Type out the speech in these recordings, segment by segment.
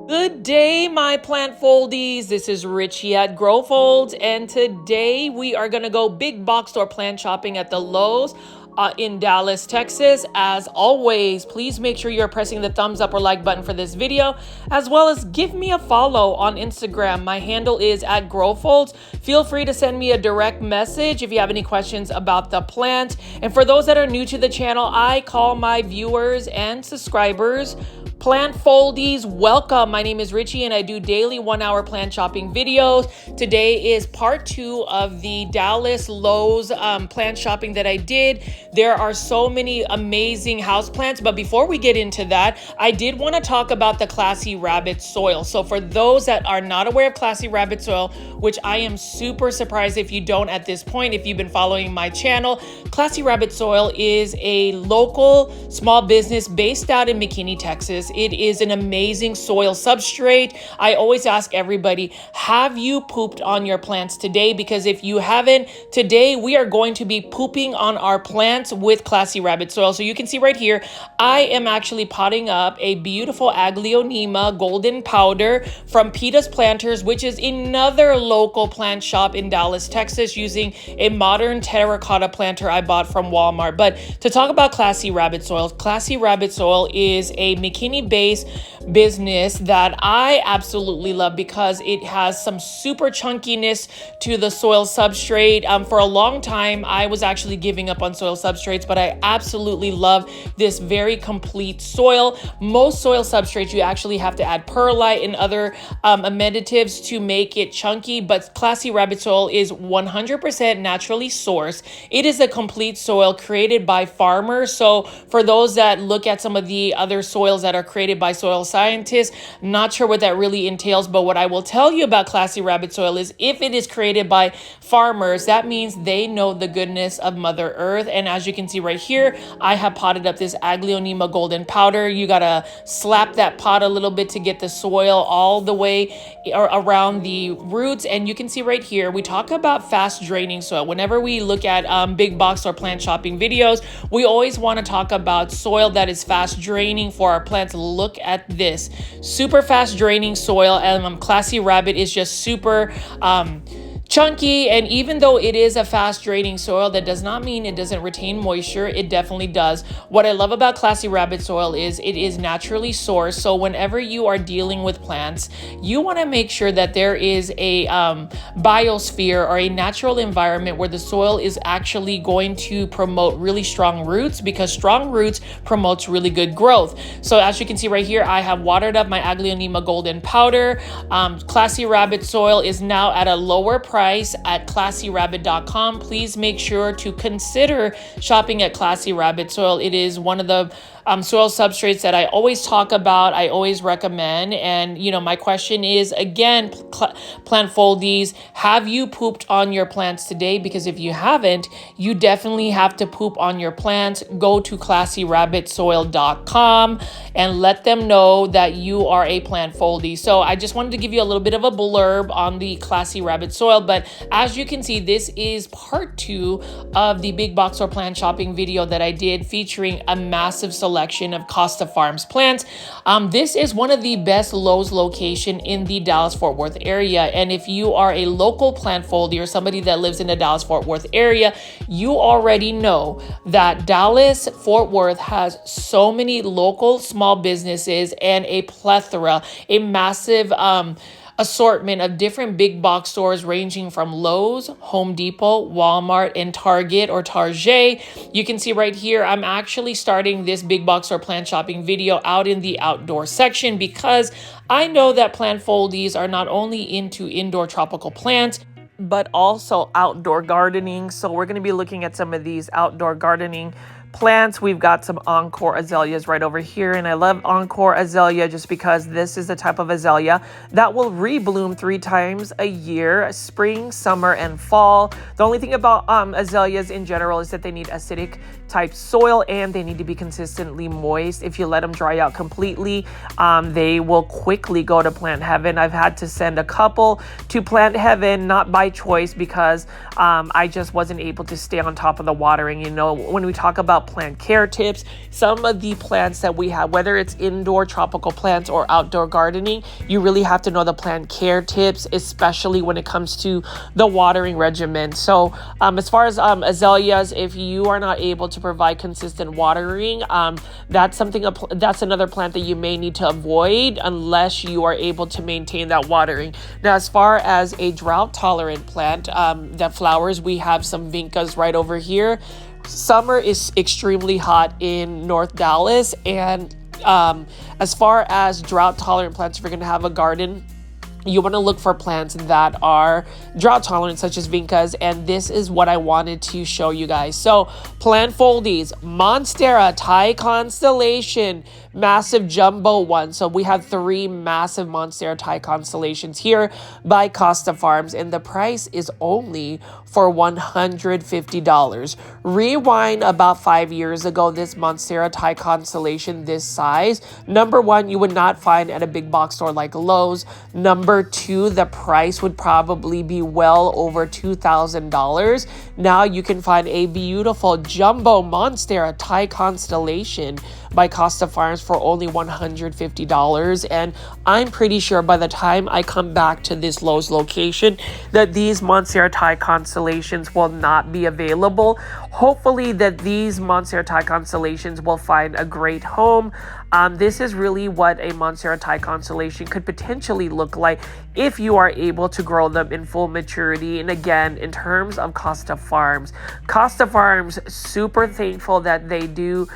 Good day, my plant foldies. This is Richie at Grow Folds, and today we are going to go big box store plant shopping at the Lowe's in Dallas, Texas. As always, please make sure you're pressing the thumbs up or like button for this video, as well as give me a follow on Instagram. My handle is at Grow Folds. Feel free to send me a direct message if you have any questions about the plant. And for those that are new to the channel, I call my viewers and subscribers plant foldies. Welcome. My name is Richie and I do daily 1-hour plant shopping videos. Today is part 2 of the Dallas Lowe's plant shopping that I did. There are so many amazing houseplants, but before we get into that, I did want to talk about the Classy Rabbit soil. So for those that are not aware of Classy Rabbit soil, which I am super surprised if you don't at this point, if you've been following my channel, Classy Rabbit soil is a local small business based out in McKinney, Texas. It is an amazing soil substrate. I always ask everybody, have you pooped on your plants today? Because if you haven't, today we are going to be pooping on our plants with Classy Rabbit soil. So you can see right here, I am actually potting up a beautiful Aglaonema golden powder from Peta's Planters, which is another local plant shop in Dallas, Texas, using a modern terracotta planter I bought from Walmart. But to talk about Classy Rabbit soil, Classy Rabbit soil is a McKinney-based business that I absolutely love because it has some super chunkiness to the soil substrate. For a long time, I was actually giving up on soil substrates, but I absolutely love this very complete soil. Most soil substrates, you actually have to add perlite and other amendatives to make it chunky, but Classy Rabbit soil is 100% naturally sourced. It is a complete soil created by farmers. So for those that look at some of the other soils that are created by soil scientists, not sure what that really entails, but what I will tell you about Classy Rabbit soil is if it is created by farmers, that means they know the goodness of Mother Earth. And as you can see right here, I have potted up this Aglaonema golden powder. You gotta slap that pot a little bit to get the soil all the way around the roots. And you can see right here, we talk about fast draining soil. Whenever we look at big box or plant shopping videos, we always want to talk about soil that is fast draining for our plants. Look at this super fast draining soil, and Classy Rabbit is just super chunky. And even though it is a fast draining soil, that does not mean it doesn't retain moisture. It definitely does. What I love about Classy Rabbit soil is it is naturally sourced. So whenever you are dealing with plants, you want to make sure that there is a biosphere or a natural environment where the soil is actually going to promote really strong roots, because strong roots promotes really good growth. So as you can see right here, I have watered up my Aglaonema golden powder. Classy Rabbit soil is now at a lower price at classyrabbit.com. Please make sure to consider shopping at Classy Rabbit soil. It is one of the soil substrates that I always talk about, I always recommend. And you know, my question is again, plant foldies, have you pooped on your plants today? Because if you haven't, you definitely have to poop on your plants. Go to classyrabbitsoil.com and let them know that you are a plant foldie. So I just wanted to give you a little bit of a blurb on the Classy Rabbit soil, but as you can see, this is part 2 of the big box or plant shopping video that I did featuring a massive selection of Costa Farms plants. This is one of the best Lowe's location in the Dallas-Fort Worth area. And if you are a local plant foldy or somebody that lives in the Dallas-Fort Worth area, you already know that Dallas-Fort Worth has so many local small businesses and a plethora, a massive assortment of different big box stores ranging from Lowe's, Home Depot, Walmart, and Target or Target. You can see right here, I'm actually starting this big box or plant shopping video out in the outdoor section because I know that plant foldies are not only into indoor tropical plants, but also outdoor gardening. So we're going to be looking at some of these outdoor gardening plants. We've got some Encore azaleas right over here, and I love Encore azalea just because this is the type of azalea that will rebloom 3 times a year, spring, summer, and fall. The only thing about azaleas in general is that they need acidic type soil and they need to be consistently moist. If you let them dry out completely, they will quickly go to plant heaven. I've had to send a couple to plant heaven, not by choice, because I just wasn't able to stay on top of the watering. You know, when we talk about about plant care tips. Some of the plants that we have, whether it's indoor tropical plants or outdoor gardening, you really have to know the plant care tips, especially when it comes to the watering regimen. So as far as azaleas, if you are not able to provide consistent watering, that's another plant that you may need to avoid unless you are able to maintain that watering. Now, as far as a drought tolerant plant that flowers, we have some vincas right over here. Summer is extremely hot in North Dallas, and as far as drought tolerant plants, if you're going to have a garden, you want to look for plants that are drought tolerant, such as vincas, and this is what I wanted to show you guys. So plant foldies, Monstera Thai Constellation, massive jumbo one. So we have 3 massive Monstera Thai Constellations here by Costa Farms, and the price is only for $150. Rewind about 5 years ago, this Monstera Thai Constellation this size, number one, you would not find at a big box store like Lowe's. Number two, the price would probably be well over $2,000. Now you can find a beautiful jumbo Monstera Thai Constellation by Costa Farms for only $150. And I'm pretty sure by the time I come back to this Lowe's location that these Monstera Thai Constellations will not be available. Hopefully that these Monstera Thai Constellations will find a great home. This is really what a Monstera Thai Constellation could potentially look like if you are able to grow them in full maturity. And again, in terms of Costa Farms, super thankful that they do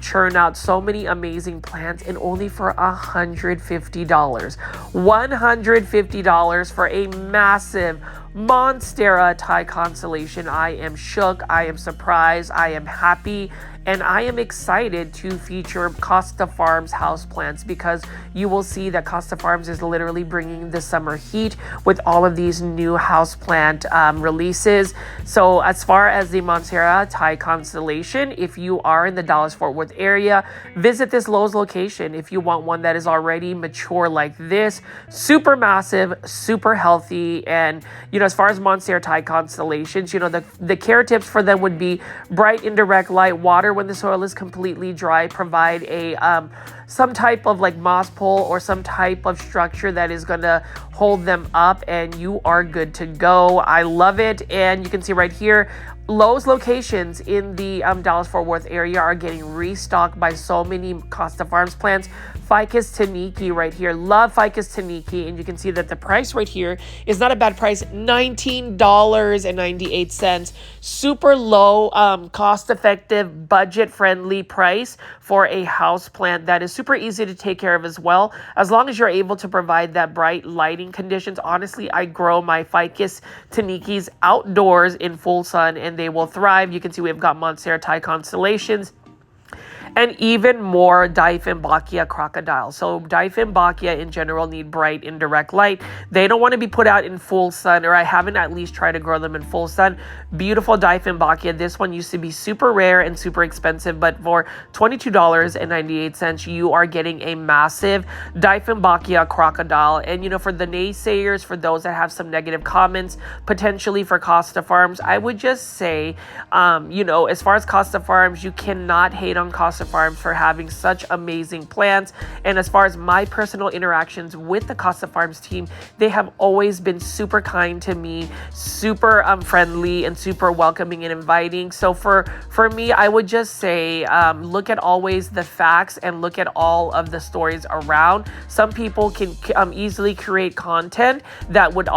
churn out so many amazing plants, and only for $150. $150 for a massive Monstera Thai Constellation. I am shook, I am surprised, I am happy, and I am excited to feature Costa Farms houseplants, because you will see that Costa Farms is literally bringing the summer heat with all of these new houseplant releases. So as far as the Monstera Thai Constellation, if you are in the Dallas-Fort Worth area, visit this Lowe's location if you want one that is already mature like this, super massive, super healthy. And as far as Monstera Thai Constellations, the care tips for them would be bright indirect light, water when the soil is completely dry, provide a some type of like moss pole or some type of structure that is going to hold them up, and you are good to go. I love it. And you can see right here, Lowe's locations in the Dallas-Fort Worth area are getting restocked by so many Costa Farms plants. Ficus Taniki right here. Love Ficus Taniki. And you can see that the price right here is not a bad price. $19.98. Super low, cost-effective, budget-friendly price for a house plant that is super easy to take care of as well. As long as you're able to provide that bright lighting conditions. Honestly, I grow my Ficus Tanikis outdoors in full sun, and they will thrive. You can see we've got Monstera Thai Constellations and even more Dieffenbachia crocodile. So Dieffenbachia in general need bright indirect light. They don't want to be put out in full sun, or I haven't at least tried to grow them in full sun. Beautiful Dieffenbachia. This one used to be super rare and super expensive, but for $22.98, you are getting a massive Dieffenbachia crocodile. And for the naysayers, for those that have some negative comments potentially for Costa Farms, I would just say, as far as Costa Farms, you cannot hate on Costa Farms for having such amazing plants. And as far as my personal interactions with the Costa Farms team, they have always been super kind to me, super friendly, and super welcoming and inviting. So for me, I would just say look at always the facts and look at all of the stories around. Some people can easily create content that would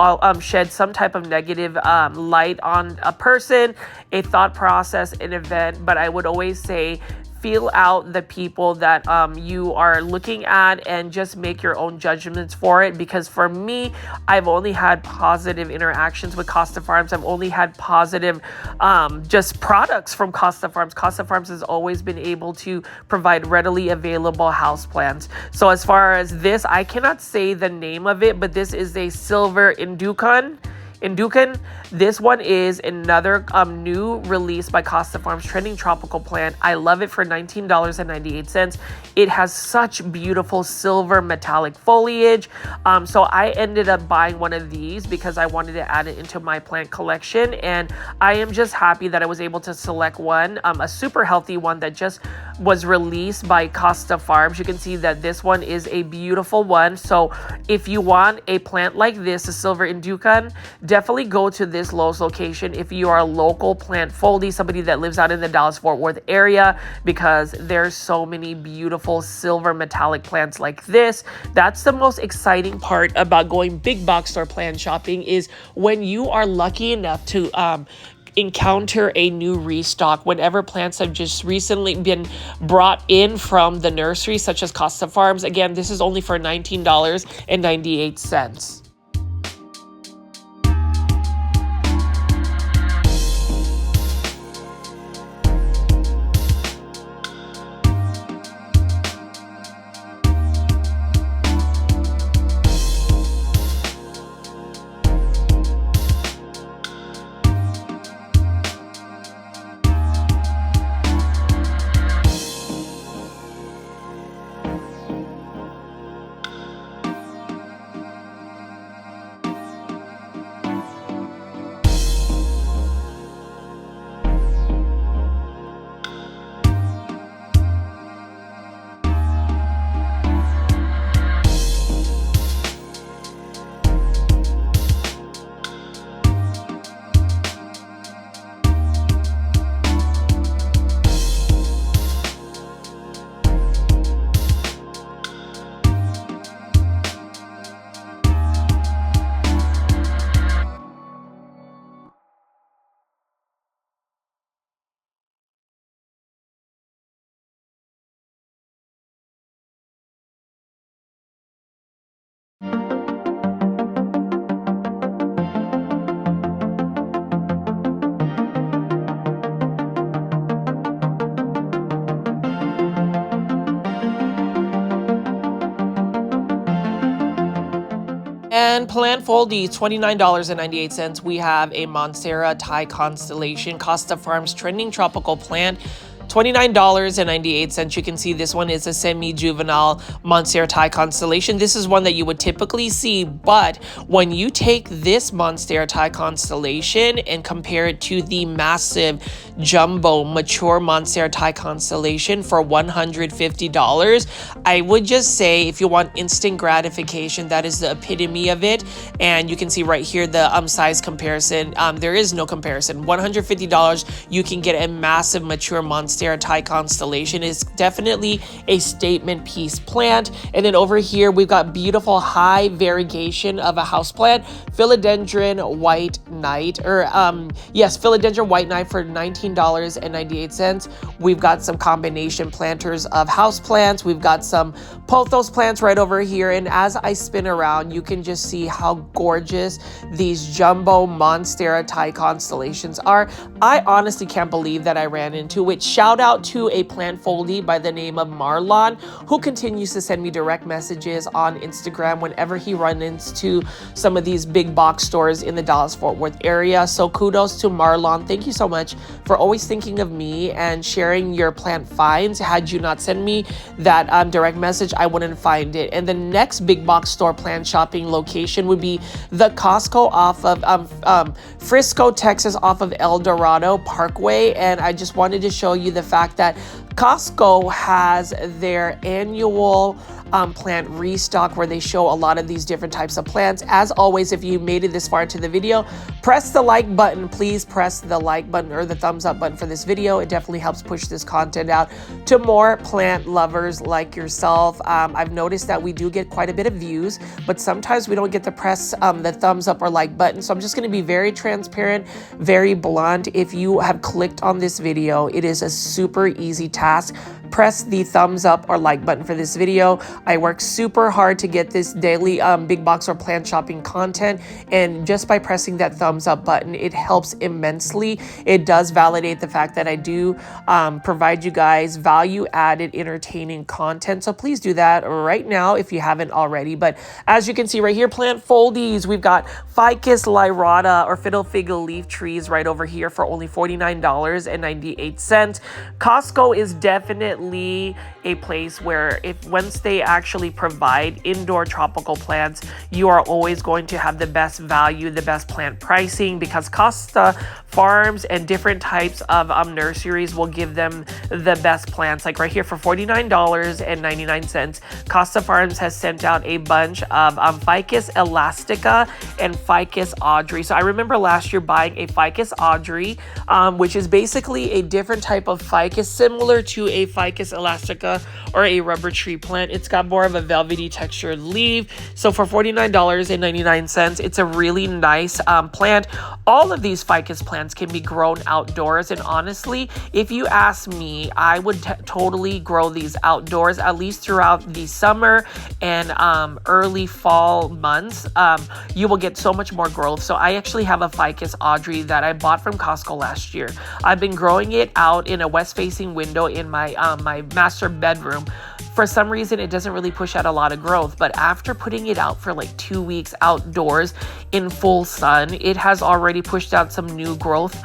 shed some type of negative light on a person, a thought process, an event. But I would always say, feel out the people that you are looking at and just make your own judgments for it. Because for me, I've only had positive interactions with Costa Farms. I've only had positive just products from Costa Farms. Costa Farms has always been able to provide readily available houseplants. So as far as this, I cannot say the name of it, but this is a silver Indukan. Indukan, this one is another new release by Costa Farms Trending Tropical plant. I love it for $19.98. It has such beautiful silver metallic foliage. So I ended up buying one of these because I wanted to add it into my plant collection. And I am just happy that I was able to select one, a super healthy one that just was released by Costa Farms. You can see that this one is a beautiful one. So if you want a plant like this, a silver Indukan, definitely go to this Lowe's location if you are a local plant foldie, somebody that lives out in the Dallas-Fort Worth area, because there's so many beautiful silver metallic plants like this. That's the most exciting part about going big box store plant shopping, is when you are lucky enough to encounter a new restock whenever plants have just recently been brought in from the nursery, such as Costa Farms. Again, this is only for $19.98. And plant foldies, $29.98. We have a Monstera Thai Constellation, Costa Farms Trending Tropical plant. $29.98. You can see this one is a semi-juvenile Monstera Thai Constellation. This is one that you would typically see, but when you take this Monstera Thai Constellation and compare it to the massive jumbo mature Monstera Thai Constellation for $150, I would just say if you want instant gratification, that is the epitome of it. And you can see right here the size comparison. There is no comparison. $150, you can get a massive mature Monstera Thai Constellation. Is definitely a statement piece plant. And then over here we've got beautiful high variegation of a houseplant, Philodendron White Knight, or yes, Philodendron White Knight for $19.98. We've got some combination planters of houseplants. We've got some pothos plants right over here. And as I spin around, you can just see how gorgeous these jumbo Monstera Thai Constellations are. I honestly can't believe that I ran into it. Shout out to a plant foldie by the name of Marlon, who continues to send me direct messages on Instagram whenever he runs into some of these big box stores in the Dallas-Fort Worth area. So kudos to Marlon. Thank you so much for always thinking of me and sharing your plant finds. Had you not sent me that direct message, I wouldn't find it. And the next big box store plant shopping location would be the Costco off of Frisco, Texas, off of El Dorado Parkway. And I just wanted to show you the fact that Costco has their annual plant restock where they show a lot of these different types of plants. As always, if you made it this far into the video, press the like button. Please press the like button or the thumbs up button for this video. It definitely helps push this content out to more plant lovers like yourself. I've noticed that we do get quite a bit of views, but sometimes we don't get to press the thumbs up or like button. So I'm just going to be very transparent, very blunt. If you have clicked on this video, it is a super easy task. press the thumbs up or like button for this video. I work super hard to get this daily big box or plant shopping content, and just by pressing that thumbs up button, it helps immensely. It does validate the fact that I do provide you guys value added entertaining content, so please do that right now if you haven't already. But as you can see right here, plant foldies, we've got ficus lyrata or fiddle fig leaf trees right over here for only $49.98. Costco is definitely a place where once they actually provide indoor tropical plants, you are always going to have the best value, the best plant pricing, because Costa Farms and different types of nurseries will give them the best plants. Like right here for $49.99, Costa Farms has sent out a bunch of ficus elastica and ficus audrey. So I remember last year buying a ficus audrey, which is basically a different type of ficus, similar to a ficus elastica or a rubber tree plant. It's got more of a velvety textured leaf. So for $49.99, it's a really nice plant. All of these ficus plants can be grown outdoors, and honestly, if you ask me, I would totally grow these outdoors, at least throughout the summer and early fall months. You will get so much more growth. So I actually have a ficus audrey that I bought from Costco last year. I've been growing it out in a west-facing window in my my master bedroom. For some reason, it doesn't really push out a lot of growth, but after putting it out for like 2 weeks outdoors in full sun, it has already pushed out some new growth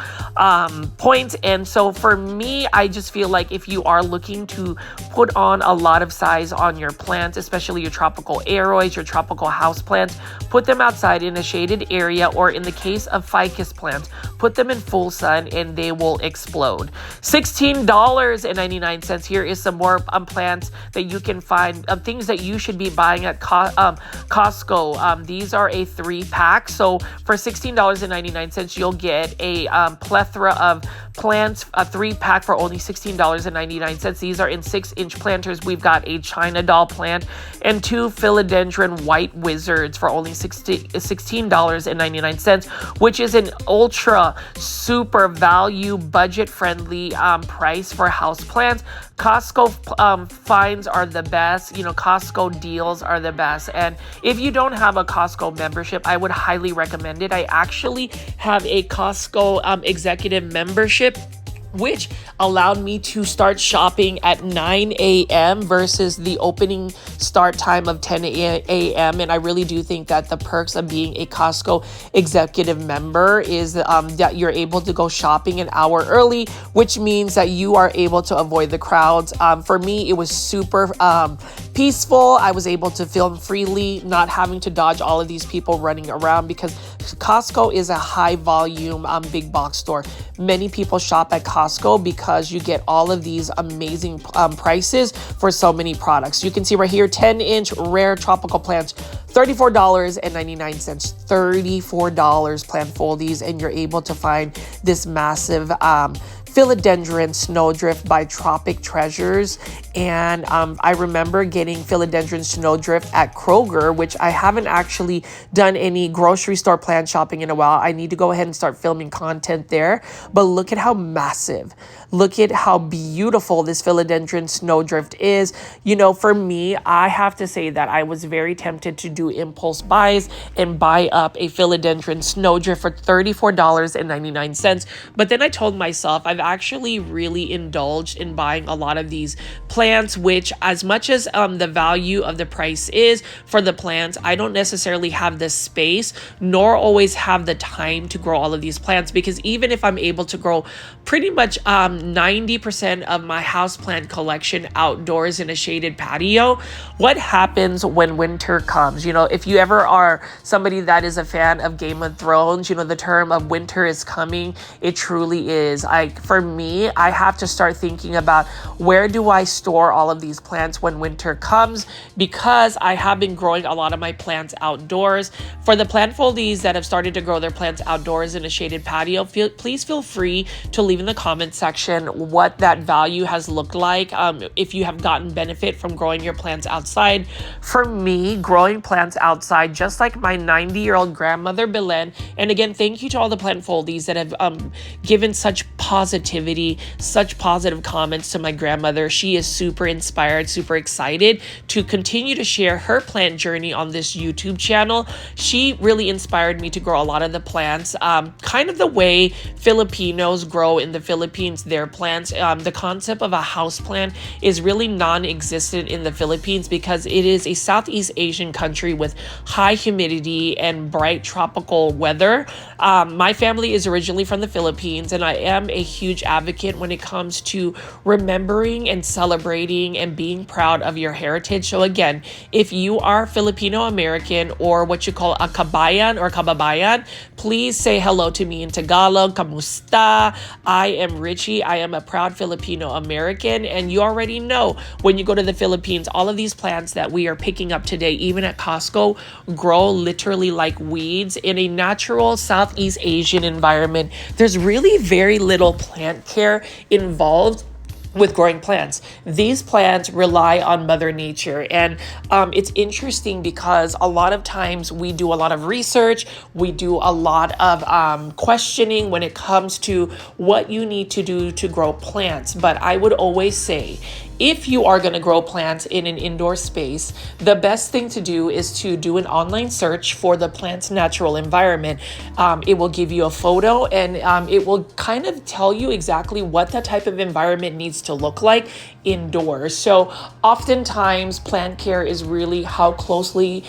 points. And so for me, I just feel like if you are looking to put on a lot of size on your plants, especially your tropical aeroids, your tropical house plants, put them outside in a shaded area, or in the case of ficus plants, put them in full sun and they will explode. $16.99. Here is some more plants that you can find, things that you should be buying at Costco. These are a 3-pack. So for $16.99, you'll get a plethora of plants, a 3-pack for only $16.99. These are in 6-inch planters. We've got a China doll plant and 2 philodendron white wizards for only $16.99, which is an ultra super value, budget friendly price for house plants. Costco finds are the best. You know, Costco deals are the best. And if you don't have a Costco membership, I would highly recommend it. I actually have a Costco executive membership, which allowed me to start shopping at 9 a.m. versus the opening start time of 10 a.m. And I really do think that the perks of being a Costco executive member is that you're able to go shopping an hour early, which means that you are able to avoid the crowds. For me, it was super peaceful. I was able to film freely, not having to dodge all of these people running around, because Costco is a high volume big box store. Many people shop at Costco because you get all of these amazing prices for so many products. You can see right here, 10-inch rare tropical plants, $34.99, $34 plant foldies, and you're able to find this massive philodendron snowdrift by Tropic Treasures. And I remember getting philodendron snowdrift at Kroger, which I haven't actually done any grocery store plant shopping in a while. I need to go ahead and start filming content there. But look at how massive, look at how beautiful this philodendron snowdrift is. You know, for me, I have to say that I was very tempted to do impulse buys and buy up a philodendron snowdrift for $34.99. But then I told myself I've actually really indulged in buying a lot of these plants, which, as much as the value of the price is for the plants, I don't necessarily have the space nor always have the time to grow all of these plants, because even if I'm able to grow pretty much 90% of my houseplant collection outdoors in a shaded patio, what happens when winter comes? You know, if you ever are somebody that is a fan of Game of Thrones, you know, the term of winter is coming, it truly is. For me, I have to start thinking about, where do I store all of these plants when winter comes? Because I have been growing a lot of my plants outdoors. For the plant foldies that have started to grow their plants outdoors in a shaded patio, please feel free to leave in the comment section what that value has looked like, if you have gotten benefit from growing your plants outside. For me, growing plants outside, just like my 90-year-old grandmother Belen, and again, thank you to all the plant foldies that have given such positive positivity, such positive comments to my grandmother. She is super inspired, super excited to continue to share her plant journey on this YouTube channel. She really inspired me to grow a lot of the plants, kind of the way Filipinos grow in the Philippines, their plants. The concept of a house plant is really non-existent in the Philippines because it is a Southeast Asian country with high humidity and bright tropical weather. My family is originally from the Philippines, and I am a huge advocate when it comes to remembering and celebrating and being proud of your heritage. So again, if you are Filipino American or what you call a kabayan or kababayan, please say hello to me in Tagalog. Kamusta? I am Richie. I am a proud Filipino American, and you already know when you go to the Philippines, all of these plants that we are picking up today, even at Costco, grow literally like weeds in a natural Southeast Asian environment. There's really very little plant care involved with growing plants. These plants rely on Mother Nature, and it's interesting because a lot of times we do a lot of research, we do a lot of questioning when it comes to what you need to do to grow plants. But I would always say, if you are going to grow plants in an indoor space, the best thing to do is to do an online search for the plant's natural environment. It will give you a photo, and it will kind of tell you exactly what that type of environment needs to look like indoors. So oftentimes plant care is really how closely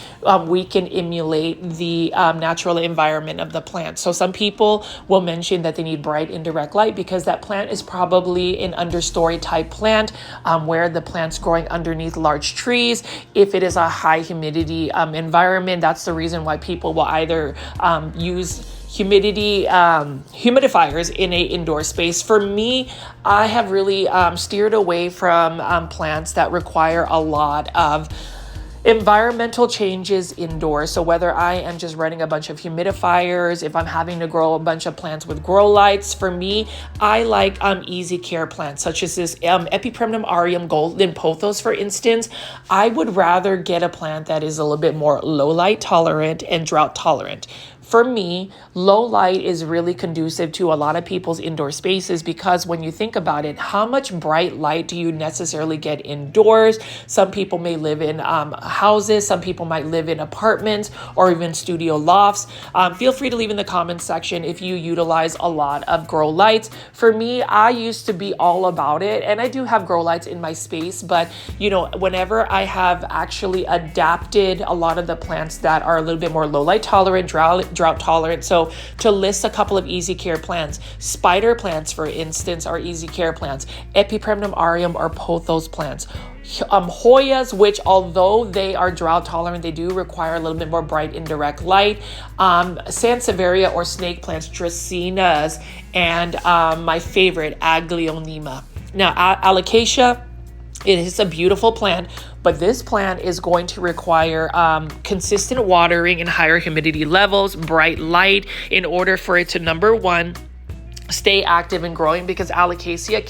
we can emulate the natural environment of the plant. So some people will mention that they need bright indirect light because that plant is probably an understory type plant, where the plant's growing underneath large trees. If it is a high humidity environment, that's the reason why people will either use humidifiers in a indoor space. For me, I have really steered away from plants that require a lot of environmental changes indoors. So whether I am just running a bunch of humidifiers, if I'm having to grow a bunch of plants with grow lights, for me, I like easy care plants such as this Epipremnum aureum golden pothos, for instance. I would rather get a plant that is a little bit more low light tolerant and drought tolerant. For me, low light is really conducive to a lot of people's indoor spaces because when you think about it, how much bright light do you necessarily get indoors? Some people may live in houses, some people might live in apartments or even studio lofts. Feel free to leave in the comments section if you utilize a lot of grow lights. For me, I used to be all about it, and I do have grow lights in my space, but whenever I have actually adapted a lot of the plants that are a little bit more low light tolerant, drought tolerant. So to list a couple of easy care plants, spider plants, for instance, are easy care plants. Epipremnum aureum are pothos plants. Hoyas, which although they are drought tolerant, they do require a little bit more bright indirect light. Sansevieria or snake plants, Dracaenas, and my favorite, Aglaonema. Now, Alocasia, it is a beautiful plant, but this plant is going to require consistent watering and higher humidity levels, bright light, in order for it to, number one, stay active and growing, because alocasia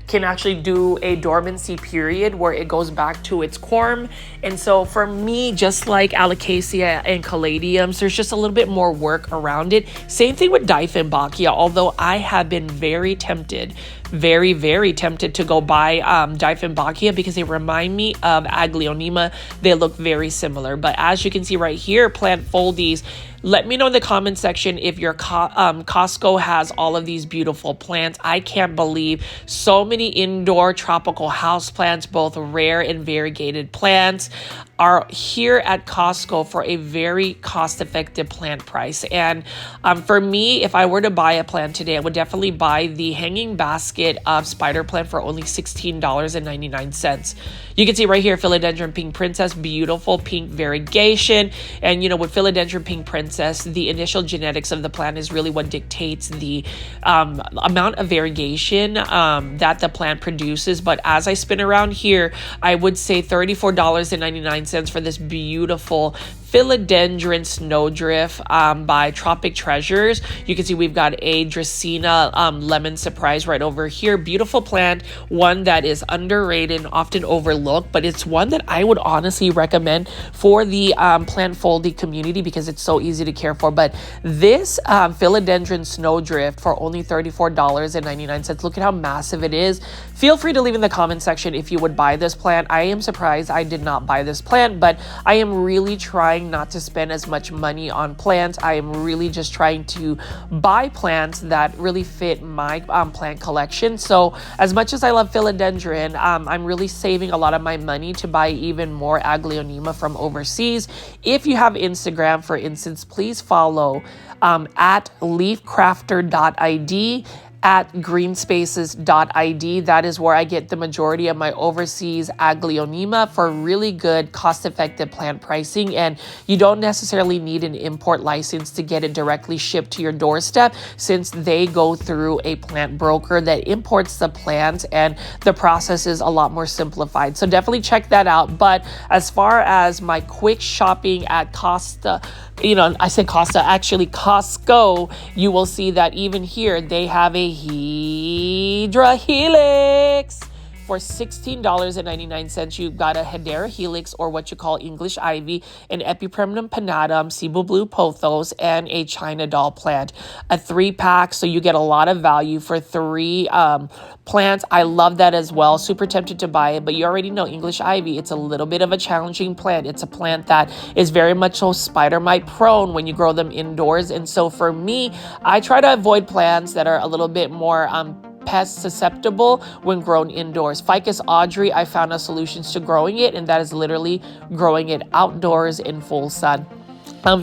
can actually do a dormancy period where it goes back to its corm. And so for me, just like alocasia and caladiums, there's just a little bit more work around it. Same thing with Dieffenbachia, although I have been very tempted to go buy Dieffenbachia because they remind me of Aglaonema. They look very similar. But as you can see right here, plant foldies, let me know in the comment section if your Costco has all of these beautiful plants. I can't believe so many indoor tropical house plants, both rare and variegated plants, are here at Costco for a very cost-effective plant price. And for me, if I were to buy a plant today, I would definitely buy the hanging basket of spider plant for only $16.99. You can see right here, Philodendron Pink Princess, beautiful pink variegation. And with Philodendron Pink Princess, the initial genetics of the plant is really what dictates the amount of variegation that the plant produces. But as I spin around here, I would say $34.99 for this beautiful Philodendron Snowdrift by Tropic Treasures. You can see we've got a Dracaena Lemon Surprise right over here. Beautiful plant, one that is underrated and often overlooked, but it's one that I would honestly recommend for the plant folding community because it's so easy to care for. But this Philodendron Snowdrift for only $34.99. Look at how massive it is. Feel free to leave in the comment section if you would buy this plant. I am surprised I did not buy this plant, but I am really trying not to spend as much money on plants. I am really just trying to buy plants that really fit my plant collection. So as much as I love philodendron, I'm really saving a lot of my money to buy even more aglaonema from overseas. If you have Instagram, for instance, please follow at leafcrafter.id, at greenspaces.id. That is where I get the majority of my overseas aglaonema for really good cost-effective plant pricing, and you don't necessarily need an import license to get it directly shipped to your doorstep, since they go through a plant broker that imports the plant, and the process is a lot more simplified. So definitely check that out. But as far as my quick shopping at Costa, actually Costco, you will see that even here they have a Hydra Helix. For $16.99, you've got a Hedera Helix, or what you call English Ivy, an Epipremnum pinnatum, Cebu Blue Pothos, and a China Doll plant. A 3-pack, so you get a lot of value for 3 plants. I love that as well. Super tempted to buy it, but you already know English Ivy, it's a little bit of a challenging plant. It's a plant that is very much so spider mite prone when you grow them indoors. And so for me, I try to avoid plants that are a little bit more pest susceptible when grown indoors. Ficus Audrey, I found a solution to growing it, and that is literally growing it outdoors in full sun.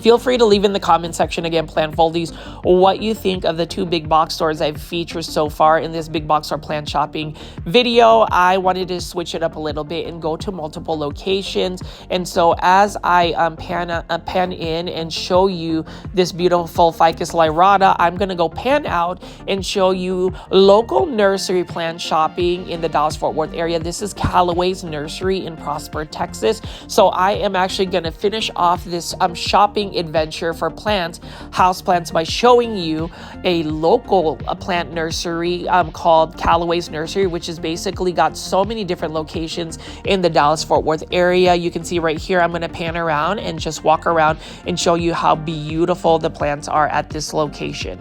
Feel free to leave in the comment section, again, plant foldies, what you think of the 2 big box stores I've featured so far in this big box store plant shopping video. I wanted to switch it up a little bit and go to multiple locations. And so as I pan in and show you this beautiful Ficus lyrata, I'm going to go pan out and show you local nursery plant shopping in the Dallas-Fort Worth area. This is Callaway's nursery in Prosper, Texas. So I am actually going to finish off this shopping adventure for plants, houseplants, by showing you a local plant nursery called Callaway's Nursery, which has basically got so many different locations in the Dallas-Fort Worth area. You can see right here, I'm going to pan around and just walk around and show you how beautiful the plants are at this location.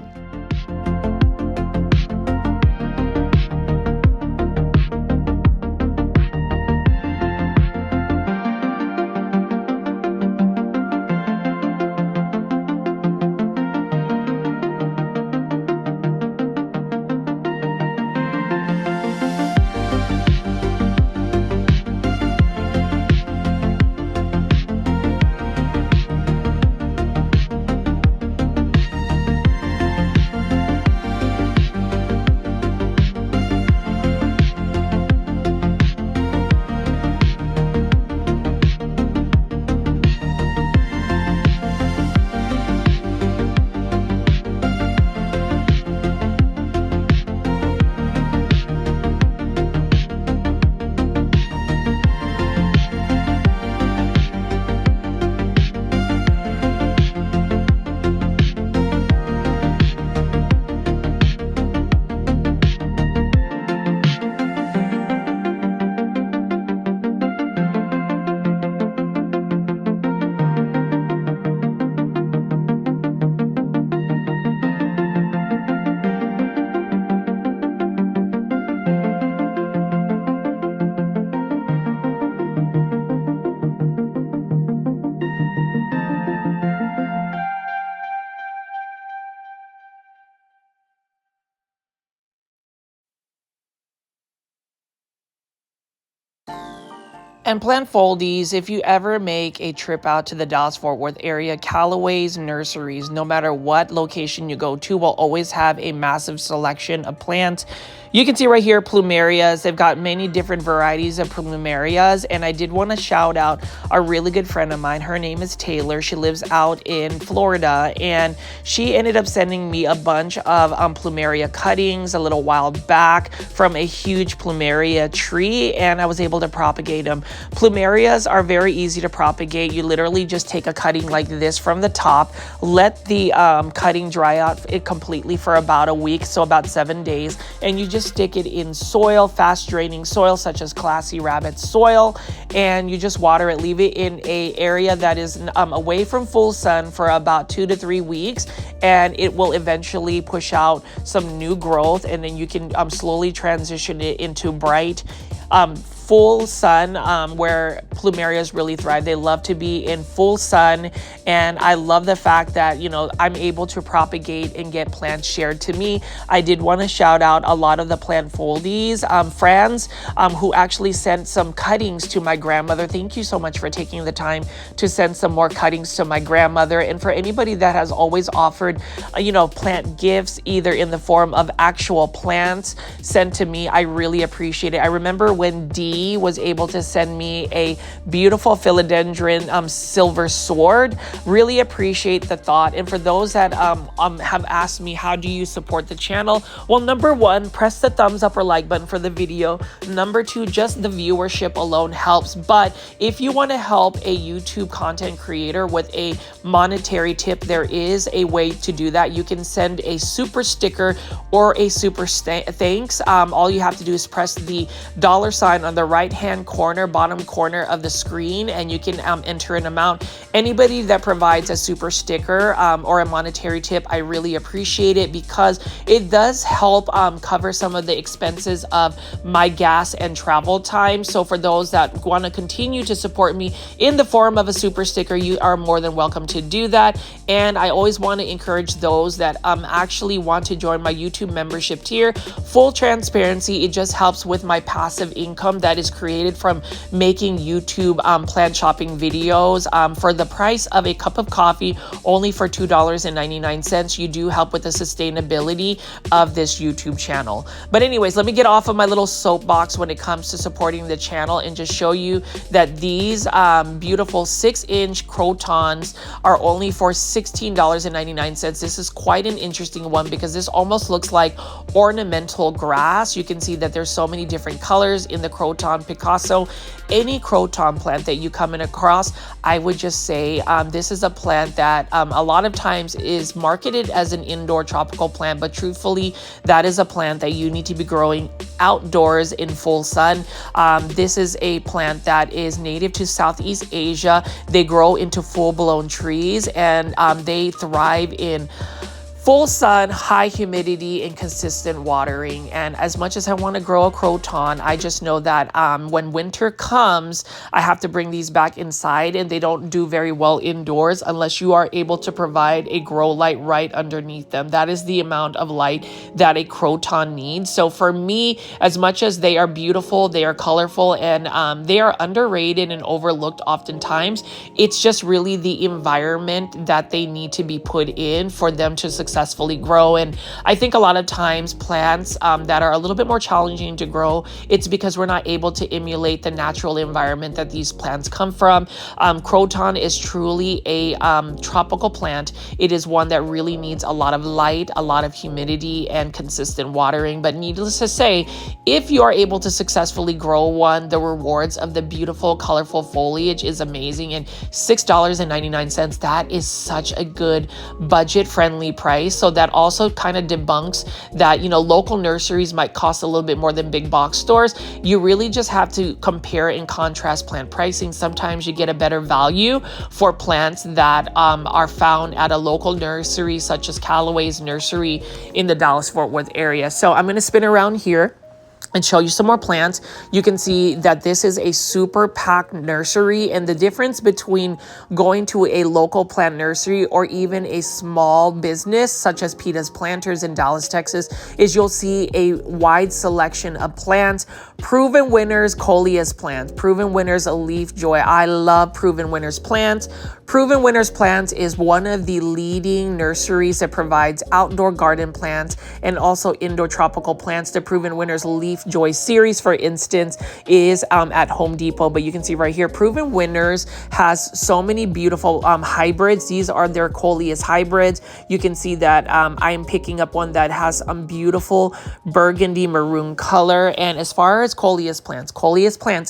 And plant foldies, if you ever make a trip out to the Dallas-Fort Worth area, Callaway's nurseries, no matter what location you go to, will always have a massive selection of plants. You can see right here plumerias. They've got many different varieties of plumerias, and I did want to shout out a really good friend of mine. Her name is Taylor. She lives out in Florida, and she ended up sending me a bunch of plumeria cuttings a little while back from a huge plumeria tree, and I was able to propagate them. Plumerias are very easy to propagate. You literally just take a cutting like this from the top, let the cutting dry out it completely for about a week, so about 7 days, and you just stick it in soil, fast draining soil such as Classy Rabbit soil, and you just water it. Leave it in a area that is away from full sun for about 2 to 3 weeks, and it will eventually push out some new growth, and then you can slowly transition it into bright full sun, where plumerias really thrive. They love to be in full sun, and I love the fact that, you know, I'm able to propagate and get plants shared to me. I did want to shout out a lot of the plant foldies friends who actually sent some cuttings to my grandmother. Thank you so much for taking the time to send some more cuttings to my grandmother, and for anybody that has always offered you know, plant gifts either in the form of actual plants sent to me. I really appreciate it. I remember when Dee was able to send me a beautiful philodendron silver sword. Really appreciate the thought. And for those that have asked me, how do you support the channel? Well, number one, press the thumbs up or like button for the video. Number two, just the viewership alone helps. But if you want to help a YouTube content creator with a monetary tip, there is a way to do that. You can send a super sticker or a super thanks. All you have to do is press the $sign on the right hand corner, bottom corner of the screen, and you can enter an amount. Anybody that provides a super sticker or a monetary tip, I really appreciate it, because it does help cover some of the expenses of my gas and travel time. So for those that want to continue to support me in the form of a super sticker, you are more than welcome to do that. And I always want to encourage those that actually want to join my YouTube membership tier. Full transparency, it just helps with my passive income that is created from making YouTube plant shopping videos. For the price of a cup of coffee, only for $2.99, you do help with the sustainability of this YouTube channel. But anyways, let me get off of my little soapbox when it comes to supporting the channel and just show you that these beautiful 6-inch crotons are only for $16.99. This is quite an interesting one because this almost looks like ornamental grass. You can see that there's so many different colors in the croton Picasso. Any croton plant that you come in across, I would just say this is a plant that a lot of times is marketed as an indoor tropical plant, but truthfully, that is a plant that you need to be growing outdoors in full sun. This is a plant that is native to Southeast Asia. They grow into full-blown trees, and they thrive in full sun, high humidity, and consistent watering. And as much as I want to grow a croton, I just know that when winter comes, I have to bring these back inside, and they don't do very well indoors unless you are able to provide a grow light right underneath them. That is the amount of light that a croton needs. So for me, as much as they are beautiful, they are colorful, and they are underrated and overlooked oftentimes, it's just really the environment that they need to be put in for them to successfully grow. And I think a lot of times plants that are a little bit more challenging to grow, it's because we're not able to emulate the natural environment that these plants come from. Croton is truly a tropical plant. It is one that really needs a lot of light, a lot of humidity, and consistent watering. But needless to say, if you are able to successfully grow one, the rewards of the beautiful, colorful foliage is amazing. And $6.99, that is such a good budget-friendly price. So that also kind of debunks that, you know, local nurseries might cost a little bit more than big box stores. You really just have to compare and contrast plant pricing. Sometimes you get a better value for plants that are found at a local nursery, such as Callaway's nursery in the Dallas-Fort Worth area. So I'm going to spin around here and show you some more plants. You can see that this is a super packed nursery, and the difference between going to a local plant nursery or even a small business such as Peta's Planters in Dallas, Texas, is you'll see a wide selection of plants. Proven winners, Coleus plants. Proven winners, a leaf joy. I love Proven winners plants. Proven winners plants is one of the leading nurseries that provides outdoor garden plants and also indoor tropical plants. The Proven winners leaf joy series, for instance, is at Home Depot, but you can see right here, Proven winners has so many beautiful hybrids. These are their Coleus hybrids. You can see that I am picking up one that has beautiful burgundy maroon color. And as far as Coleus plants,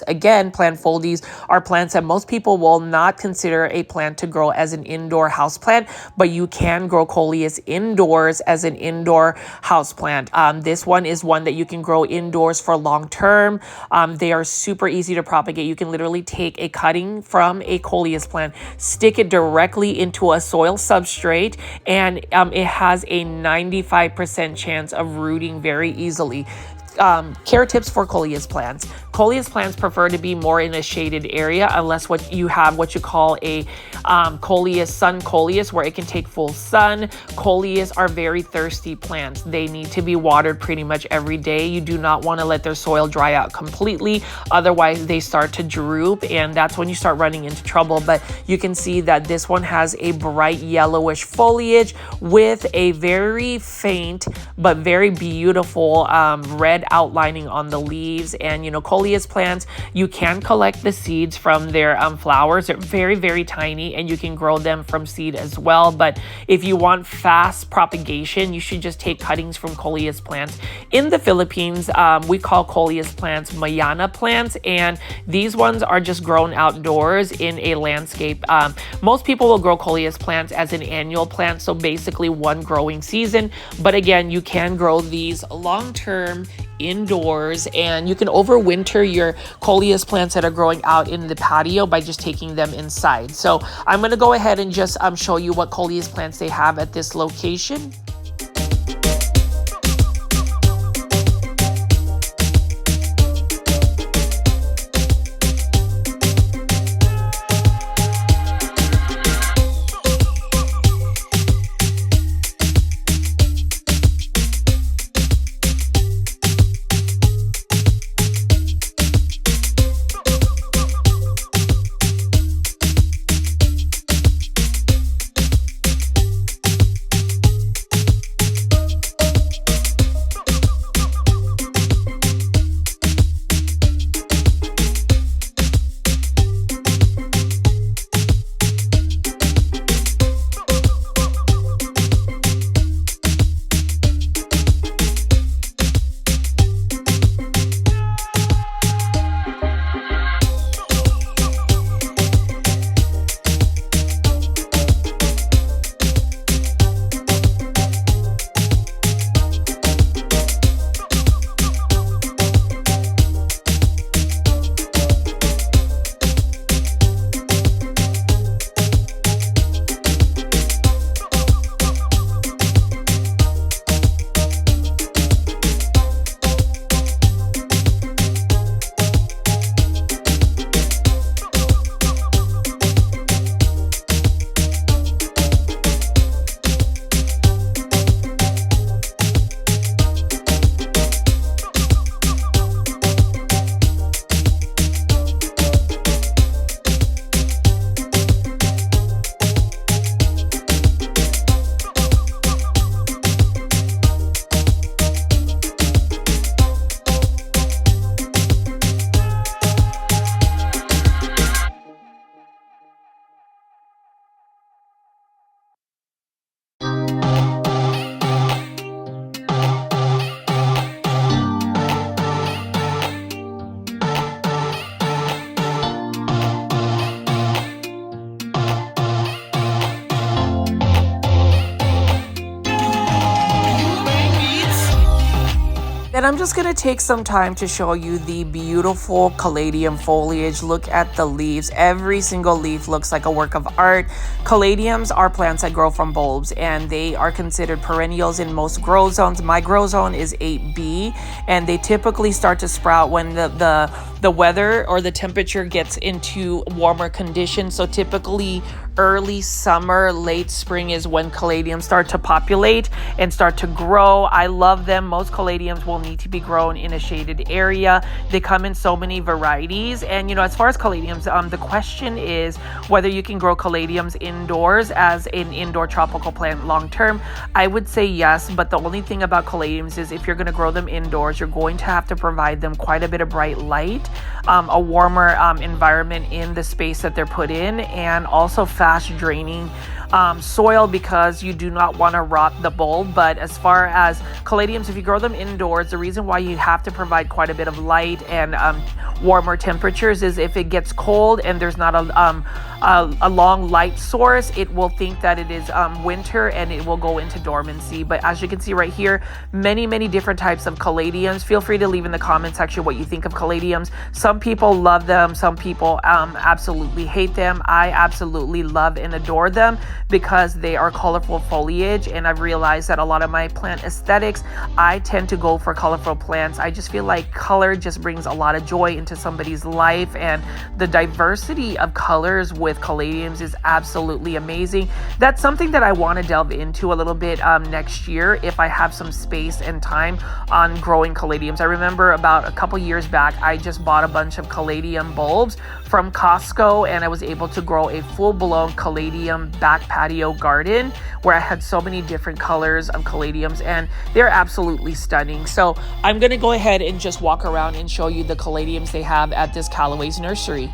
again, plant foldies are plants that most people will not consider a plant to grow as an indoor house plant, but you can grow Coleus indoors as an indoor house plant. This one is one that you can grow indoors for long term. They are super easy to propagate. You can literally take a cutting from a Coleus plant, stick it directly into a soil substrate, and it has a 95% chance of rooting very easily. Care tips for Coleus plants. Coleus plants prefer to be more in a shaded area unless what you call a sun Coleus, where it can take full sun. Coleus are very thirsty plants. They need to be watered pretty much every day. You do not want to let their soil dry out completely. Otherwise, they start to droop, and that's when you start running into trouble. But you can see that this one has a bright yellowish foliage with a very faint but very beautiful red outlining on the leaves. And Coleus plants, you can collect the seeds from their flowers. They're very, very tiny, and you can grow them from seed as well. But if you want fast propagation, you should just take cuttings from Coleus plants. In the Philippines, we call Coleus plants Mayana plants, and these ones are just grown outdoors in a landscape. Most people will grow Coleus plants as an annual plant, so basically one growing season. But again, you can grow these long-term indoors, and you can overwinter your Coleus plants that are growing out in the patio by just taking them inside. So I'm going to go ahead and just show you what Coleus plants they have at this location. And I'm just going to take some time to show you the beautiful caladium foliage. Look at the leaves. Every single leaf looks like a work of art. Caladiums are plants that grow from bulbs, and they are considered perennials in most grow zones. My grow zone is 8B, and they typically start to sprout when the weather or the temperature gets into warmer conditions. So typically early summer, late spring is when caladiums start to populate and start to grow. I love them. Most caladiums will need to be grown in a shaded area. They come in so many varieties. And, you know, as far as caladiums, the question is whether you can grow caladiums indoors as an indoor tropical plant long term. I would say yes, but the only thing about caladiums is if you're going to grow them indoors, you're going to have to provide them quite a bit of bright light, a warmer environment in the space that they're put in, and also fast draining soil, because you do not want to rot the bulb. But as far as caladiums, if you grow them indoors, the reason why you have to provide quite a bit of light and warmer temperatures is if it gets cold and there's not a long light source, it will think that it is winter and it will go into dormancy. But as you can see right here, many different types of caladiums. Feel free to leave in the comment section what you think of caladiums. Some people love them, some people absolutely hate them. I absolutely love and adore them because they are colorful foliage, and I've realized that a lot of my plant aesthetics, I tend to go for colorful plants. I just feel like color just brings a lot of joy into somebody's life, and the diversity of colors with caladiums is absolutely amazing. That's something that I want to delve into a little bit next year if I have some space and time on growing caladiums. I remember about a couple years back, I just bought a bunch of caladium bulbs from Costco, and I was able to grow a full-blown caladium back patio garden where I had so many different colors of caladiums, and they're absolutely stunning. So I'm going to go ahead and just walk around and show you the caladiums they have at this Callaway's nursery.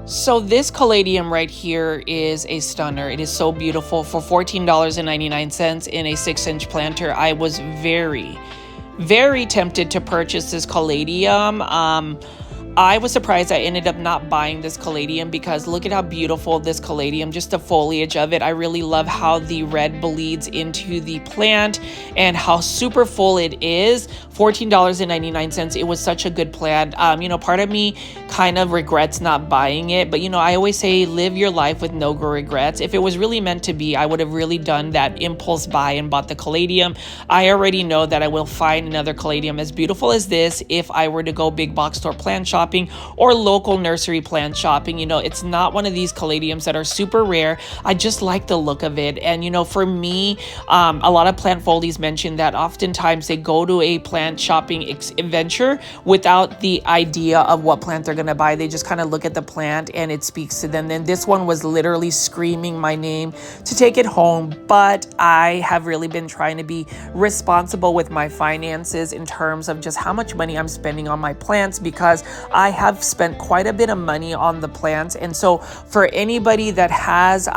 So this caladium right here is a stunner. It is so beautiful. For $14.99 in a 6-inch planter, I was very tempted to purchase this caladium. I was surprised I ended up not buying this caladium because look at how beautiful this caladium, just the foliage of it. I really love how the red bleeds into the plant and how super full it is. $14.99. It was such a good plant. Part of me kind of regrets not buying it, but I always say live your life with no regrets. If it was really meant to be, I would have really done that impulse buy and bought the caladium. I already know that I will find another caladium as beautiful as this if I were to go big box store plant shopping or local nursery plant shopping. It's not one of these caladiums that are super rare. I just like the look of it. And for me, a lot of plant foldies mention that oftentimes they go to a plant shopping adventure without the idea of what plant they're going to buy. They just kind of look at the plant and it speaks to them. And this one was literally screaming my name to take it home. But I have really been trying to be responsible with my finances in terms of just how much money I'm spending on my plants, because I have spent quite a bit of money on the plants. And so for anybody that has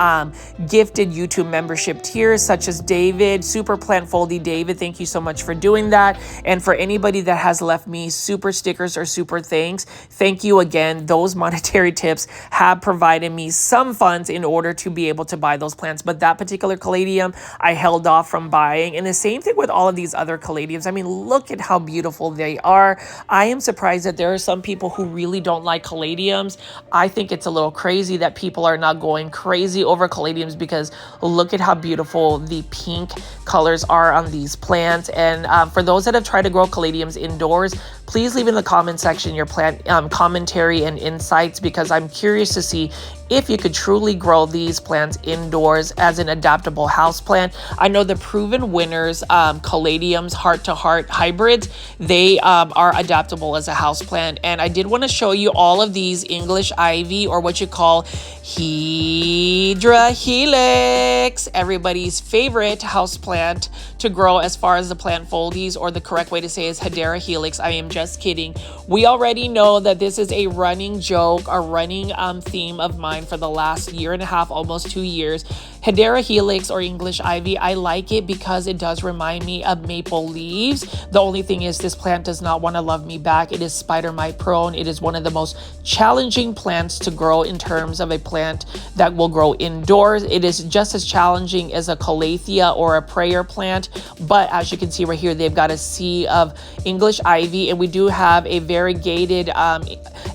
gifted YouTube membership tiers, such as David, Super Plant Foldy David, thank you so much for doing that. And for anybody that has left me super stickers or super thanks, thank you again. Those monetary tips have provided me some funds in order to be able to buy those plants. But that particular caladium, I held off from buying. And the same thing with all of these other caladiums. I mean, look at how beautiful they are. I am surprised that there are some people who really don't like caladiums. I think it's a little crazy that people are not going crazy over caladiums, because look at how beautiful the pink colors are on these plants. And for those that have tried to grow caladiums indoors, please leave in the comment section your plant commentary and insights, because I'm curious to see if you could truly grow these plants indoors as an adaptable house plant. I know the proven winners, caladiums, heart to heart hybrids, they are adaptable as a house plant. And I did want to show you all of these English ivy, or what you call Hydra Helix, everybody's favorite house plant to grow as far as the plant foldies, or the correct way to say is Hydra Helix. I am just kidding. We already know that this is a running joke, a running theme of mine for the last year and a half, almost 2 years. Hydra Helix, or English ivy, I like it because it does remind me of maple leaves. The only thing is this plant does not want to love me back. It is spider mite prone. It is one of the most challenging plants to grow in terms of a plant that will grow indoors. It is just as challenging as a calathea or a prayer plant, but as you can see right here, they've got a sea of English ivy, and we do have a variegated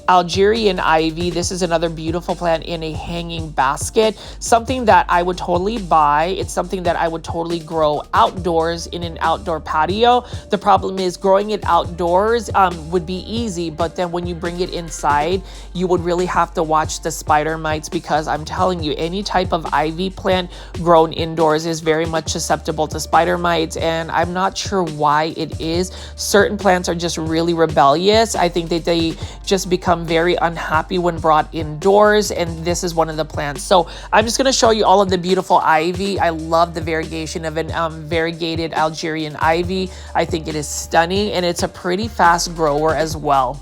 Algerian ivy. This is another beautiful plant in a hanging basket, something that I would totally buy. It's something that I would totally grow outdoors in an outdoor patio. The problem is growing it outdoors would be easy, but then when you bring it inside, you would really have to watch the spider mites, because I'm telling you, any type of ivy plant grown indoors is very much susceptible to spider mites, and I'm not sure why it is. Certain plants are just really rebellious. I think that they just become very unhappy when brought indoors, and this is one of the plants. So I'm just going to show you all of the beautiful ivy. I love the variegation of an variegated Algerian ivy. I think it is stunning, and it's a pretty fast grower as well.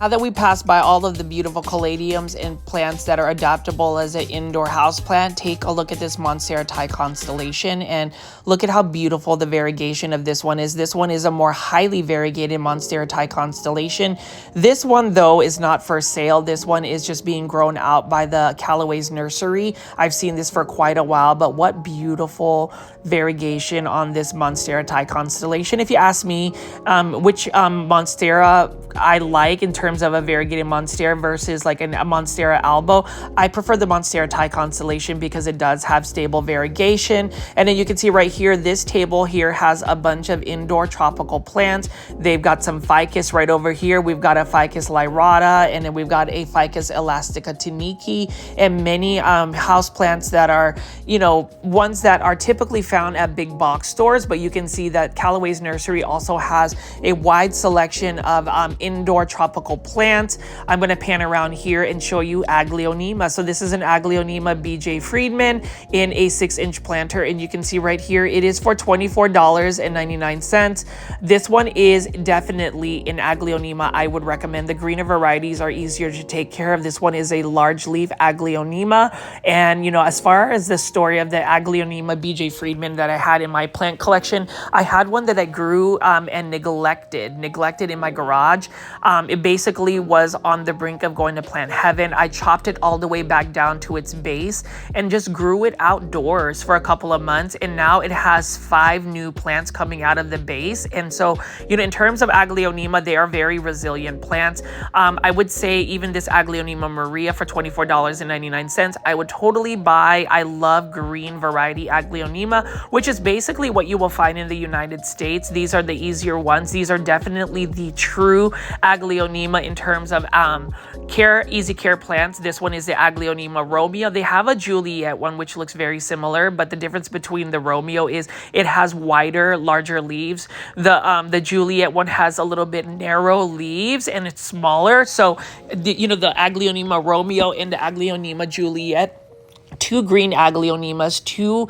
Now that we passed by all of the beautiful caladiums and plants that are adaptable as an indoor house plant, take a look at this Monstera Thai Constellation and look at how beautiful the variegation of this one is. This one is a more highly variegated Monstera Thai Constellation. This one, though, is not for sale. This one is just being grown out by the Callaway's nursery. I've seen this for quite a while, but what beautiful variegation on this Monstera Thai Constellation. If you ask me which Monstera I like in terms of a variegated Monstera versus like a Monstera albo, I prefer the Monstera Thai Constellation because it does have stable variegation. And then you can see right here, this table here has a bunch of indoor tropical plants. They've got some ficus right over here. We've got a ficus lyrata, and then we've got a ficus elastica tiniki, and many house plants that are, you know, ones that are typically found at big box stores. But you can see that Callaway's nursery also has a wide selection of indoor tropical plants. I'm going to pan around here and show you Aglaonema. So this is an Aglaonema BJ Friedman in a 6-inch planter, and you can see right here it is for $24.99. This one is definitely an Aglaonema I would recommend. The greener varieties are easier to take care of. This one is a large leaf Aglaonema, and you know, as far as the story of the Aglaonema BJ Friedman that I had in my plant collection, I had one that I grew and neglected in my garage. It basically was on the brink of going to plant heaven. I chopped it all the way back down to its base and just grew it outdoors for a couple of months, and now it has 5 new plants coming out of the base. And so, you know, in terms of Aglaonema, they are very resilient plants. I would say even this Aglaonema Maria for $24.99, I would totally buy. I love green variety Aglaonema, which is basically what you will find in the United States. These are the easier ones. These are definitely the true Aglaonema in terms of easy care plants. This one is the Aglaonema Romeo. They have a Juliet one which looks very similar, but the difference between the Romeo is it has wider, larger leaves. The Juliet one has a little bit narrow leaves and it's smaller. So the Aglaonema Romeo and the Aglaonema Juliet, 2 green Aglaonemas, 2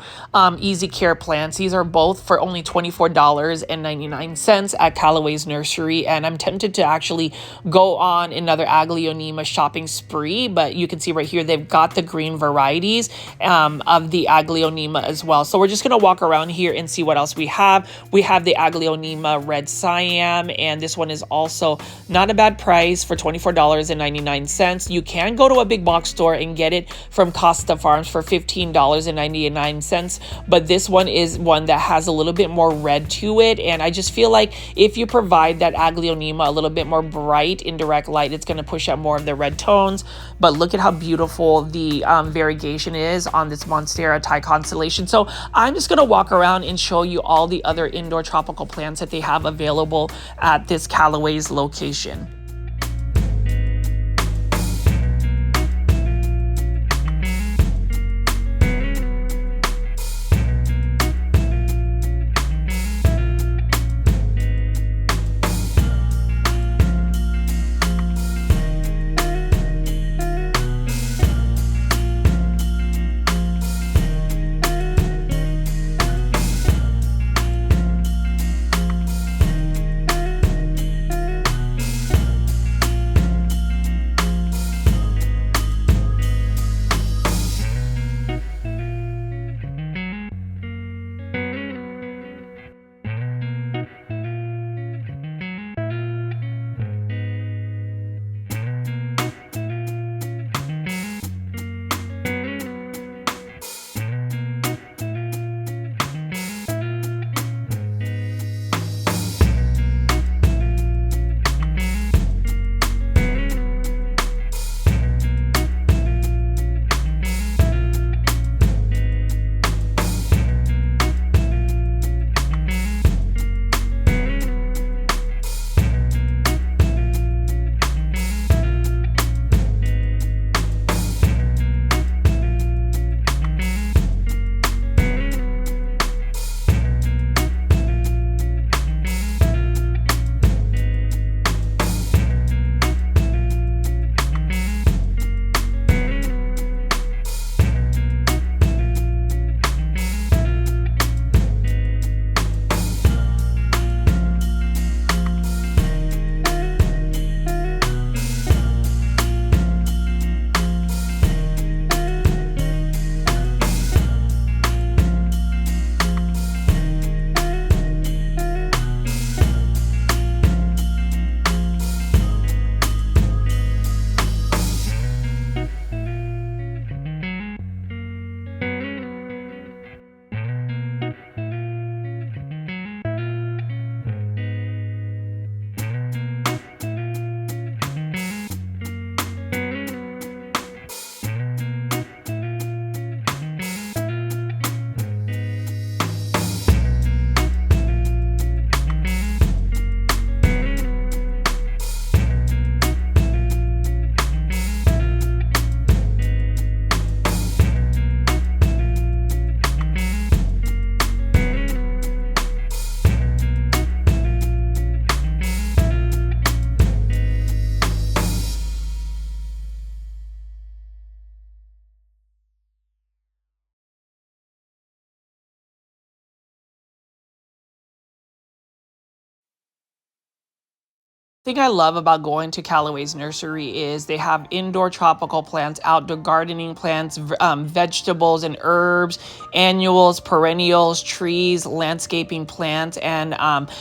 easy care plants. These are both for only $24.99 at Callaway's nursery, and I'm tempted to actually go on another Aglaonema shopping spree, but you can see right here they've got the green varieties of the Aglaonema as well. So we're just going to walk around here and see what else we have. We have the Aglaonema Red Siam, and this one is also not a bad price for $24.99. You can go to a big box store and get it from Costa Farms for $15.99, but this one is one that has a little bit more red to it, and I just feel like if you provide that Aglaonema a little bit more bright in direct light, it's going to push out more of the red tones. But look at how beautiful the variegation is on this Monstera Thai Constellation. So I'm just going to walk around and show you all the other indoor tropical plants that they have available at this Callaway's location. thing I love about going to Callaway's nursery is they have indoor tropical plants, outdoor gardening plants, vegetables and herbs, annuals, perennials, trees, landscaping plants, and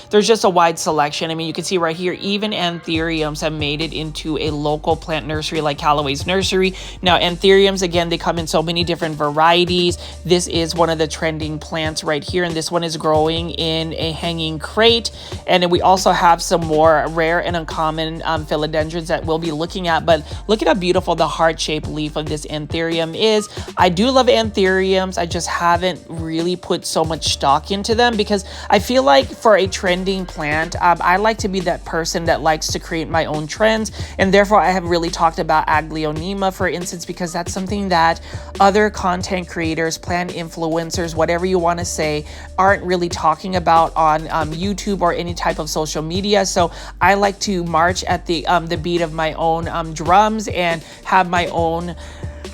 there's just a wide selection. I mean, you can see right here, even anthuriums have made it into a local plant nursery like Callaway's nursery. Now, anthuriums, again, they come in so many different varieties. This is one of the trending plants right here, and this one is growing in a hanging crate. And then we also have some more rare and uncommon philodendrons that we'll be looking at. But look at how beautiful the heart-shaped leaf of this anthurium is. I do love anthuriums. I just haven't really put so much stock into them because I feel like for a trending plant, I like to be that person that likes to create my own trends. And therefore, I have really talked about Aglaonema, for instance, because that's something that other content creators, plant influencers, whatever you want to say, aren't really talking about on YouTube or any type of social media. So I like to march at the beat of my own drums and have my own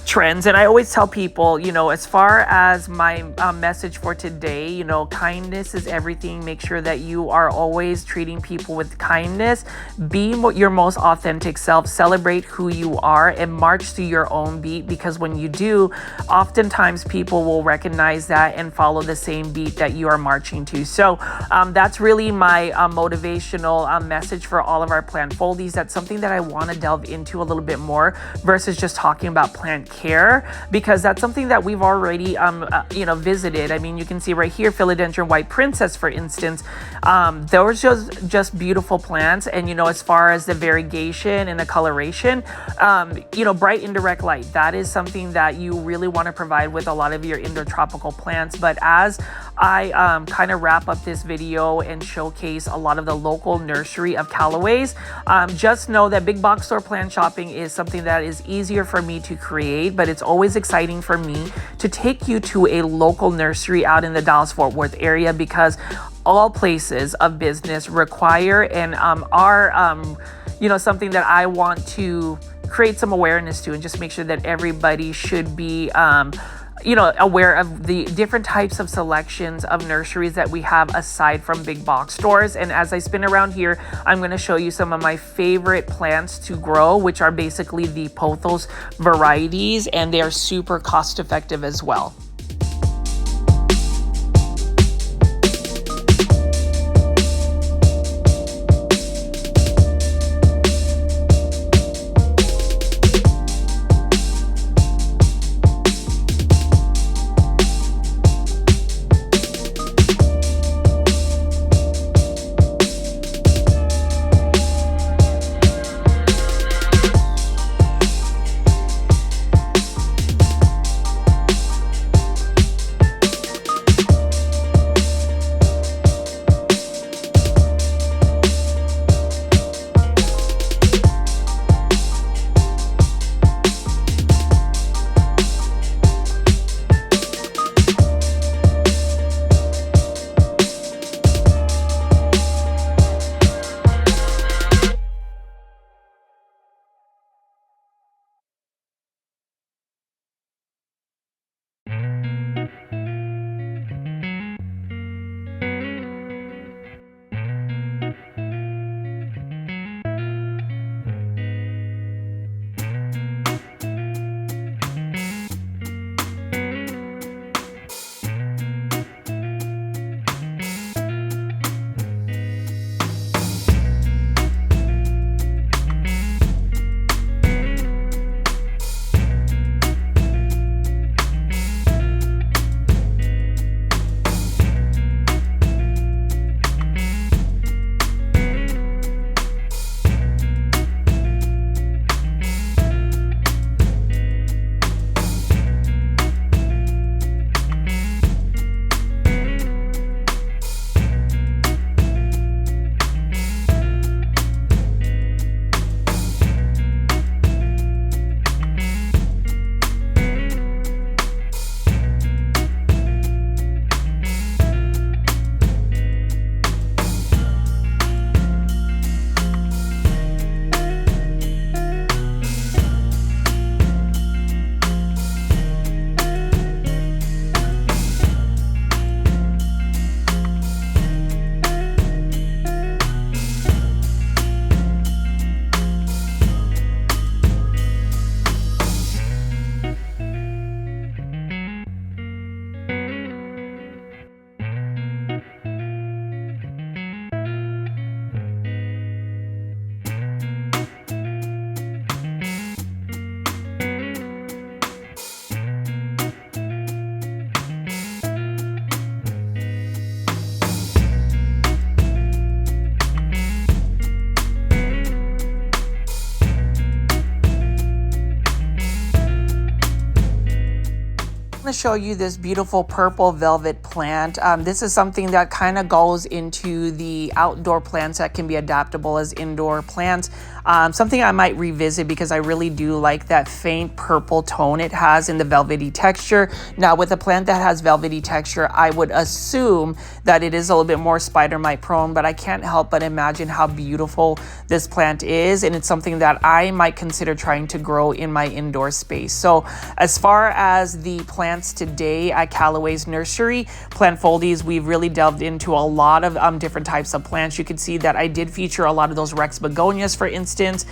trends. And I always tell people, you know, as far as my message for today, you know, kindness is everything. Make sure that you are always treating people with kindness. Be your most authentic self. Celebrate who you are and march to your own beat, because when you do, oftentimes people will recognize that and follow the same beat that you are marching to. So that's really my motivational message for all of our plant foldies. That's something that I want to delve into a little bit more versus just talking about plant care, because that's something that we've already visited. I mean, you can see right here, Philodendron White Princess, for instance. Those just beautiful plants. And you know, as far as the variegation and the coloration, bright indirect light, that is something that you really want to provide with a lot of your indoor tropical plants. But as I kind of wrap up this video and showcase a lot of the local nursery of Callaway's, just know that big box store plant shopping is something that is easier for me to create, but it's always exciting for me to take you to a local nursery out in the Dallas-Fort Worth area, because all places of business require and are something that I want to create some awareness to, and just make sure that everybody should be aware of the different types of selections of nurseries that we have aside from big box stores. And as I spin around here, I'm going to show you some of my favorite plants to grow, which are basically the pothos varieties, and they are super cost effective as well. I'm going to show you this beautiful purple velvet plant. This is something that kind of goes into the outdoor plants that can be adaptable as indoor plants. Something I might revisit because I really do like that faint purple tone it has in the velvety texture. Now with a plant that has velvety texture, I would assume that it is a little bit more spider mite prone, but I can't help but imagine how beautiful this plant is, and it's something that I might consider trying to grow in my indoor space. So as far as the plants today at Callaway's nursery, plant foldies, we've really delved into a lot of different types of plants. You can see that I did feature a lot of those Rex begonias, for instance.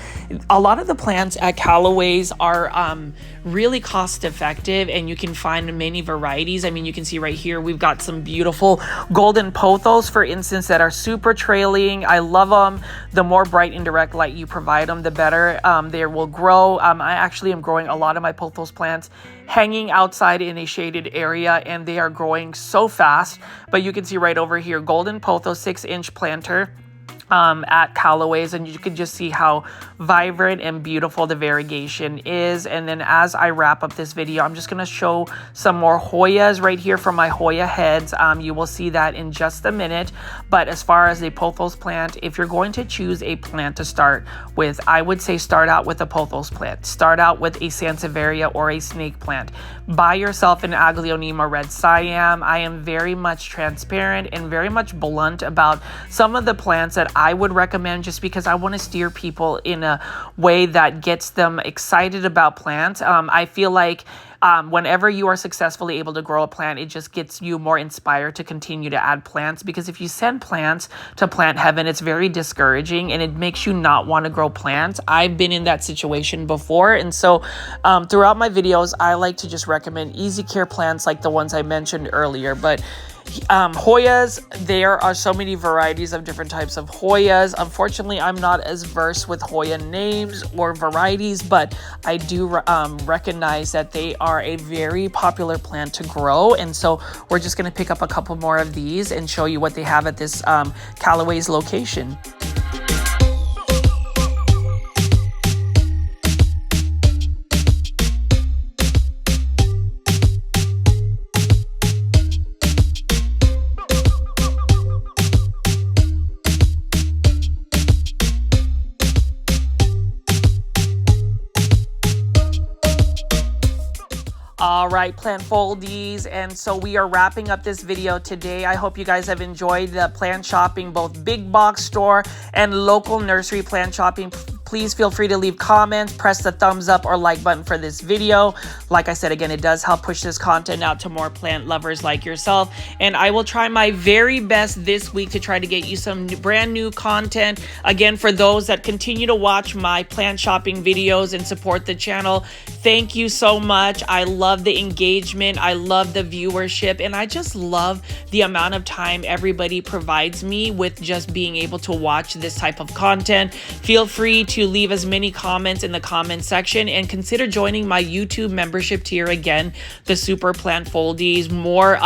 A lot of the plants at Callaway's are really cost effective, and you can find many varieties. I mean, you can see right here we've got some beautiful golden pothos, for instance, that are super trailing. I love them. The more bright indirect light you provide them, the better they will grow. I actually am growing a lot of my pothos plants hanging outside in a shaded area, and they are growing so fast. But you can see right over here, golden pothos 6-inch planter at Callaway's, and you can just see how vibrant and beautiful the variegation is. And then as I wrap up this video, I'm just going to show some more Hoyas right here from my Hoya heads. You will see that in just a minute. But as far as a pothos plant, if you're going to choose a plant to start with, I would say start out with a pothos plant. Start out with a Sansevieria or a snake plant. Buy yourself an Aglaonema red Siam. I am very much transparent and very much blunt about some of the plants that I would recommend, just because I want to steer people in a way that gets them excited about plants. I feel like whenever you are successfully able to grow a plant, it just gets you more inspired to continue to add plants, because if you send plants to plant heaven, it's very discouraging and it makes you not want to grow plants. I've been in that situation before, and so throughout my videos, I like to just recommend easy care plants like the ones I mentioned earlier. But Hoyas, there are so many varieties of different types of Hoyas. Unfortunately, I'm not as versed with Hoya names or varieties, but I do recognize that they are a very popular plant to grow. And so we're just going to pick up a couple more of these and show you what they have at this Callaway's location. All right, plant foldies, and so we are wrapping up this video today. I hope you guys have enjoyed the plant shopping, both big box store and local nursery plant shopping. Please feel free to leave comments, press the thumbs up or like button for this video. Like I said, again, it does help push this content out to more plant lovers like yourself. And I will try my very best this week to try to get you some brand new content. Again, for those that continue to watch my plant shopping videos and support the channel, thank you so much. I love the engagement. I love the viewership. And I just love the amount of time everybody provides me with just being able to watch this type of content. Feel free to leave as many comments in the comment section and consider joining my YouTube membership tier. Again, the Super Plant Foldies. More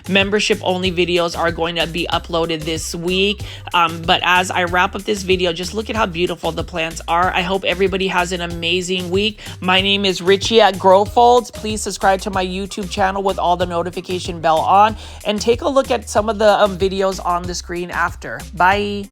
membership only videos are going to be uploaded this week. But as I wrap up this video, just look at how beautiful the plants are. I hope everybody has an amazing week. My name is Richie at Grow Folds. Please subscribe to my YouTube channel with all the notification bell on, and take a look at some of the videos on the screen after. Bye.